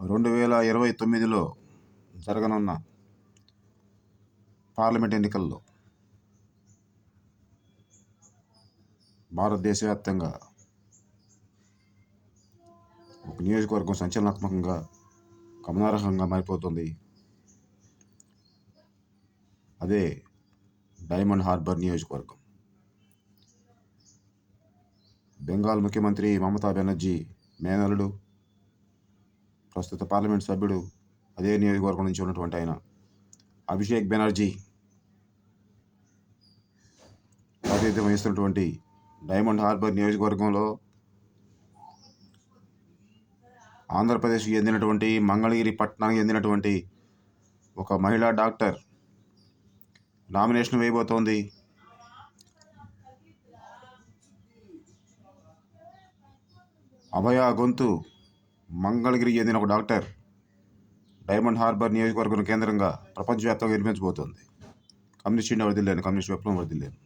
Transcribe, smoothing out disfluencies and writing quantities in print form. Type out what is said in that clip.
2029లో జరగనున్న పార్లమెంట్ ఎన్నికల్లో భారతదేశ వ్యాప్తంగా ఒక నియోజకవర్గం సంచలనాత్మకంగా గమనార్హంగా మారిపోతుంది. అదే డైమండ్ హార్బర్ నియోజకవర్గం. బెంగాల్ ముఖ్యమంత్రి మమతా బెనర్జీ మేనల్లుడు, ప్రస్తుత పార్లమెంట్ సభ్యుడు, అదే నియోజకవర్గం నుంచి ఉన్నటువంటి ఆయన అభిషేక్ బెనర్జీ ప్రాతినిధ్యం వహిస్తున్నటువంటి డైమండ్ హార్బర్ నియోజకవర్గంలో ఆంధ్రప్రదేశ్కి చెందినటువంటి మంగళగిరి పట్టణానికి చెందినటువంటి ఒక మహిళా డాక్టర్ నామినేషన్ వేయబోతోంది. అభయ గొంతు మంగళగిరి చెందిన ఒక డాక్టర్ డైమండ్ హార్బర్ నియోజకవర్గం కేంద్రంగా ప్రపంచవ్యాప్తంగా నిర్మించబోతోంది. కమ్యూనిస్ట్ ఇండియా వర్ధిల్లేను, కమ్యూనిస్ట్ విప్లవం వర్ధిల్లేను.